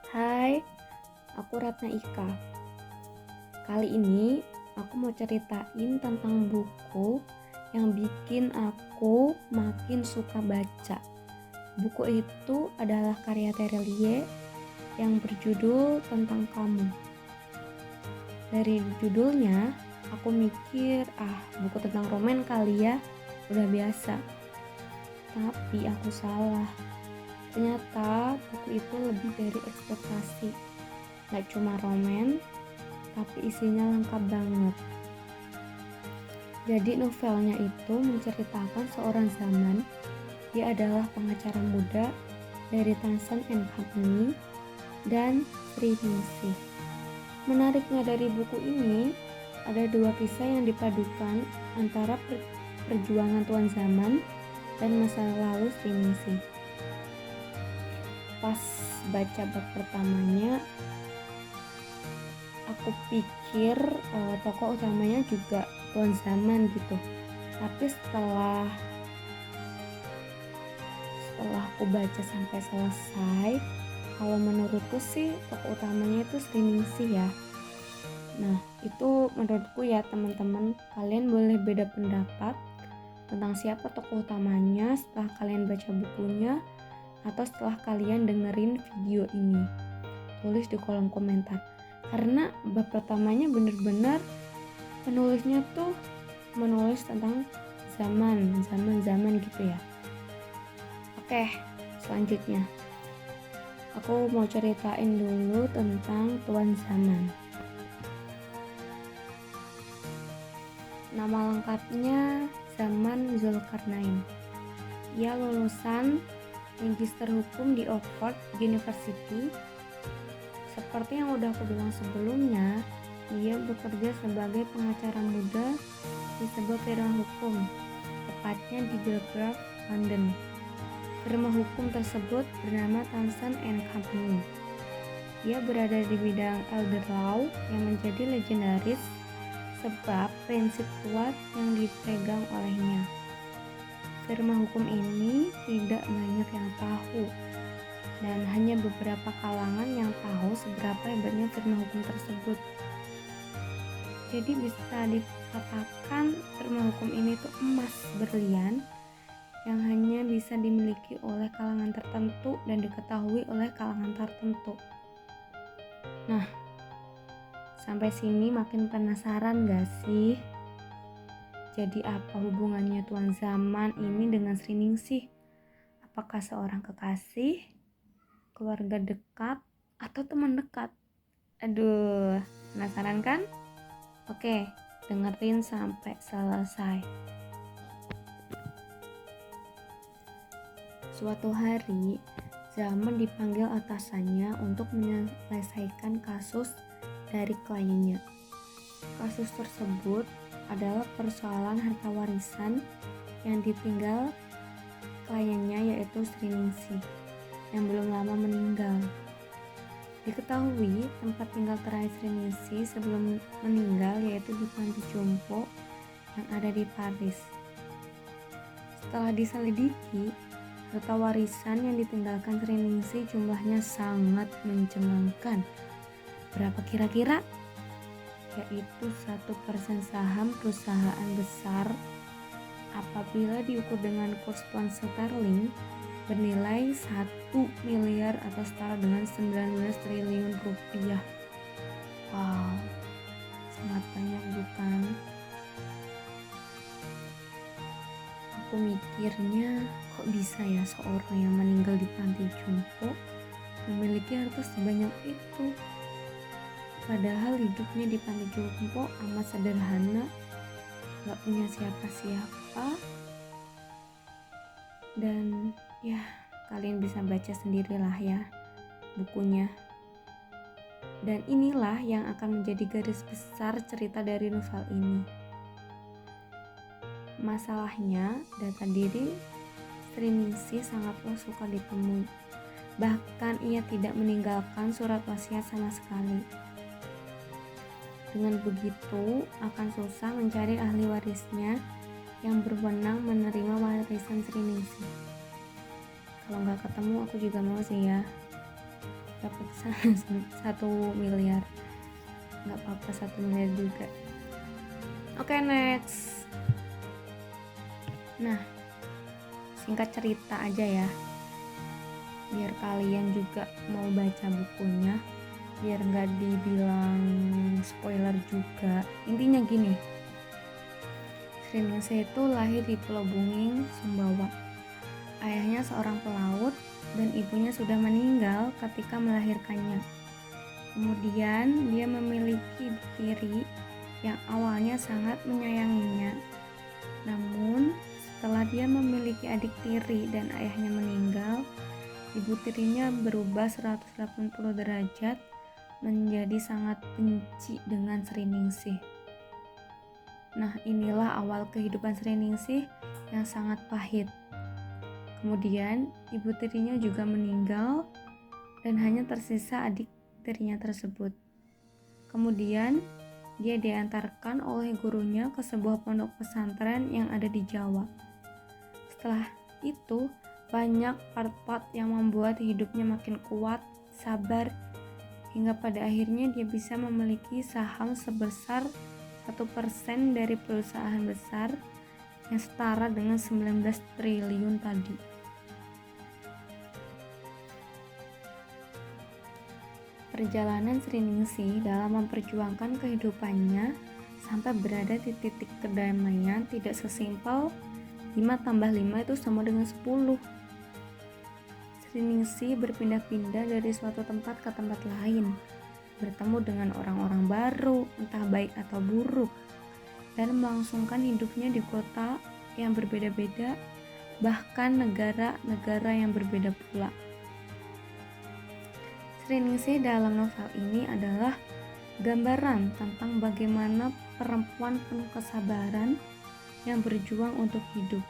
Hai, aku Ratna Ika. Kali ini aku mau ceritain tentang buku yang bikin aku makin suka baca. Buku itu adalah karya Terelie yang berjudul Tentang Kamu. Dari judulnya, aku mikir, buku tentang roman kali ya, udah biasa. Tapi aku salah. Ternyata buku itu lebih dari ekspektasi. Gak cuma roman, tapi isinya lengkap banget. Jadi novelnya itu menceritakan seorang zaman. Dia adalah pengacara muda dari Tansan and Company dan Sri Ningsih. Menariknya dari buku ini, ada dua kisah yang dipadukan antara perjuangan tuan zaman dan masa lalu Sri Ningsih. Pas baca bab pertamanya, aku pikir tokoh utamanya juga tuan zaman gitu. Tapi setelah aku baca sampai selesai, kalau menurutku sih tokoh utamanya itu Sri Ningsih ya. Nah, itu menurutku ya teman-teman, kalian boleh beda pendapat tentang siapa tokoh utamanya setelah kalian baca bukunya atau setelah kalian dengerin video ini. Tulis di kolom komentar. Karena bab pertamanya bener-bener penulisnya tuh menulis tentang zaman gitu ya. Oke, selanjutnya aku mau ceritain dulu tentang tuan zaman. Nama lengkapnya Zaman Zulkarnain. Ia lulusan Magister Hukum di Oxford University. Seperti yang udah aku bilang sebelumnya, dia bekerja sebagai pengacara muda di sebuah firma hukum, tepatnya di Belgrave, London. Firma hukum tersebut bernama Tansan and Company. Dia berada di bidang elder law yang menjadi legendaris sebab prinsip kuat yang dipegang olehnya. Firma hukum ini tidak banyak yang tahu, dan hanya beberapa kalangan yang tahu seberapa hebatnya firma hukum tersebut. Jadi bisa dikatakan firma hukum ini tuh emas berlian yang hanya bisa dimiliki oleh kalangan tertentu dan diketahui oleh kalangan tertentu. Nah, sampai sini makin penasaran gak sih? Jadi apa hubungannya tuan zaman ini dengan Sri Ningsih? Apakah seorang kekasih, keluarga dekat, atau teman dekat? Aduh, penasaran kan? Oke, dengerin sampai selesai. Suatu hari, Zaman dipanggil atasannya untuk menyelesaikan kasus dari kliennya. Kasus tersebut adalah persoalan harta warisan yang ditinggal kliennya, yaitu Sri Ningsih yang belum lama meninggal. Diketahui tempat tinggal terakhir Sri Ningsih sebelum meninggal yaitu di Panti Jompo yang ada di Paris. Setelah diselidiki, harta warisan yang ditinggalkan Sri Ningsih jumlahnya sangat mencengangkan. Berapa kira-kira? Yaitu 1% saham perusahaan besar apabila diukur dengan kurs pound sterling bernilai 1 miliar atau setara dengan 19 triliun rupiah. Wow, sangat banyak bukan? Aku mikirnya, kok bisa ya seorang yang meninggal di panti jompo memiliki harta sebanyak itu? Padahal hidupnya di panti jompo amat sederhana, gak punya siapa-siapa. Dan ya, kalian bisa baca sendirilah ya bukunya. Dan inilah yang akan menjadi garis besar cerita dari novel ini. Masalahnya, data diri Sri Ningsih sangatlah suka ditemui. Bahkan ia tidak meninggalkan surat wasiat sama sekali. Dengan begitu, akan susah mencari ahli warisnya yang berwenang menerima warisan Sri Ningsih. Kalau nggak ketemu, aku juga mau sih ya. dapat 1 miliar. Nggak apa-apa 1 miliar juga. Oke, next. Nah, singkat cerita aja ya, biar kalian juga mau baca bukunya, biar nggak dibilang spoiler juga. Intinya gini, Sriningsih itu lahir di Pulau Bungin, Sumbawa. Ayahnya seorang pelaut dan ibunya sudah meninggal ketika melahirkannya. Kemudian dia memiliki ibu tiri yang awalnya sangat menyayanginya. Namun setelah dia memiliki adik tiri dan ayahnya meninggal, ibu tirinya berubah 180 derajat menjadi sangat benci dengan Sriningsih. Nah, inilah awal kehidupan Sriningsih yang sangat pahit. Kemudian ibu tirinya juga meninggal dan hanya tersisa adik tirinya tersebut. Kemudian dia diantarkan oleh gurunya ke sebuah pondok pesantren yang ada di Jawa. Setelah itu banyak part-part yang membuat hidupnya makin kuat, sabar, hingga pada akhirnya dia bisa memiliki saham sebesar 1% dari perusahaan besar yang setara dengan 19 triliun tadi. Perjalanan Sriningsih dalam memperjuangkan kehidupannya sampai berada di titik kedamaian tidak sesimpel 5+5 itu sama dengan 10. Sriningsih berpindah-pindah dari suatu tempat ke tempat lain, bertemu dengan orang-orang baru, entah baik atau buruk, dan melangsungkan hidupnya di kota yang berbeda-beda, bahkan negara-negara yang berbeda pula. Sriningsih dalam novel ini adalah gambaran tentang bagaimana perempuan penuh kesabaran yang berjuang untuk hidup.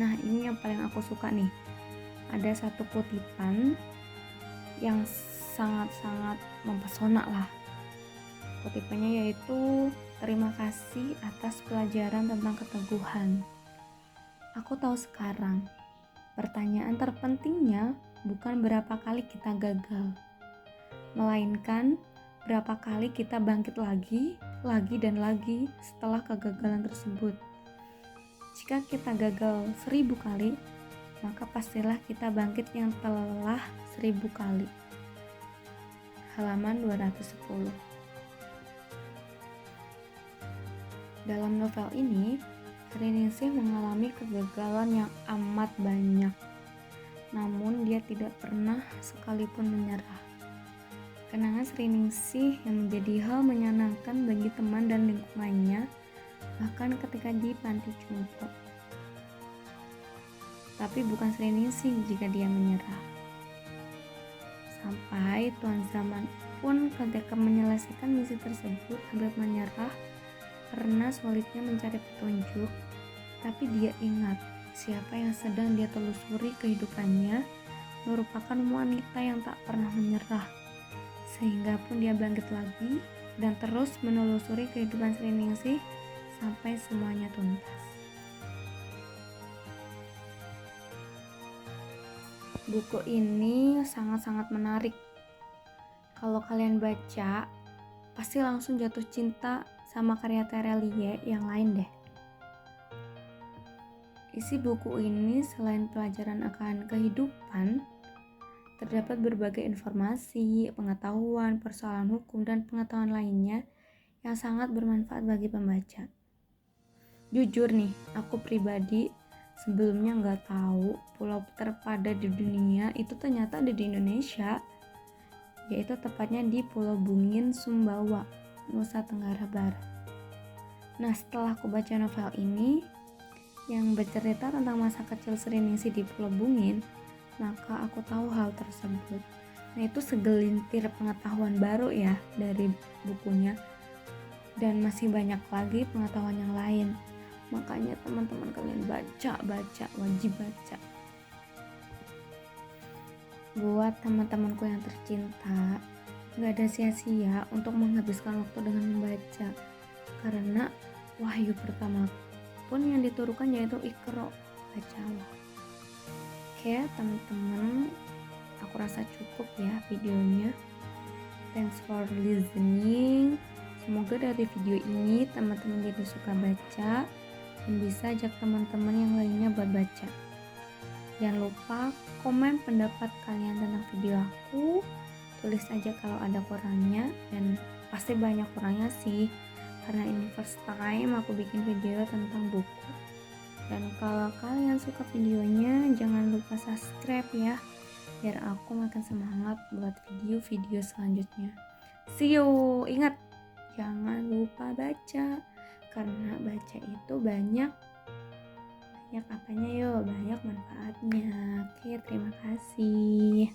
Nah, ini yang paling aku suka nih. Ada satu kutipan yang sangat-sangat mempesona lah. Kutipannya yaitu, terima kasih atas pelajaran tentang keteguhan. Aku tahu sekarang, pertanyaan terpentingnya bukan berapa kali kita gagal, melainkan berapa kali kita bangkit lagi dan lagi setelah kegagalan tersebut. Jika kita gagal 1000 kali, maka pastilah kita bangkit yang telah 1000 kali. Halaman 210. Dalam novel ini, Sriningsih mengalami kegagalan yang amat banyak. Namun dia tidak pernah sekalipun menyerah. Kenangan Sriningsih yang menjadi hal menyenangkan bagi teman dan lingkungannya, bahkan ketika di panti jompo. Tapi bukan Sriningsih jika dia menyerah. Sampai Tuan Zaman pun ketika menyelesaikan misi tersebut hampir menyerah karena sulitnya mencari petunjuk. Tapi dia ingat siapa yang sedang dia telusuri kehidupannya merupakan wanita yang tak pernah menyerah, sehingga pun dia bangkit lagi dan terus menelusuri kehidupan Sriningsih sampai semuanya tuntas. Buku ini sangat-sangat menarik. Kalau kalian baca, pasti langsung jatuh cinta sama karya Terelie yang lain deh. Isi buku ini selain pelajaran akan kehidupan, terdapat berbagai informasi, pengetahuan, persoalan hukum, dan pengetahuan lainnya yang sangat bermanfaat bagi pembaca. Jujur nih, aku pribadi sebelumnya nggak tahu pulau terpadat di dunia itu ternyata ada di Indonesia, yaitu tepatnya di Pulau Bungin, Sumbawa, Nusa Tenggara Barat. Nah, setelah aku baca novel ini yang bercerita tentang masa kecil Sriningsih di Pulau Bungin, maka aku tahu hal tersebut. Nah, itu segelintir pengetahuan baru ya dari bukunya, dan masih banyak lagi pengetahuan yang lain. Makanya teman-teman kalian baca, wajib baca. Buat teman-temanku yang tercinta, gak ada sia-sia untuk menghabiskan waktu dengan membaca, karena wahyu pertama pun yang diturunkan yaitu Iqra, bacalah. Oke teman-teman, aku rasa cukup ya videonya. Thanks for listening. Semoga dari video ini teman-teman jadi suka baca dan bisa ajak teman-teman yang lainnya buat baca. Jangan lupa komen pendapat kalian tentang video aku. Tulis aja kalau ada kurangnya, dan pasti banyak kurangnya sih, karena ini first time aku bikin video tentang buku. Dan kalau kalian suka videonya, jangan lupa subscribe ya, biar aku makin semangat buat video-video selanjutnya. See you. Ingat, jangan lupa baca, karena baca itu banyak apanya banyak manfaatnya. Oke, terima kasih.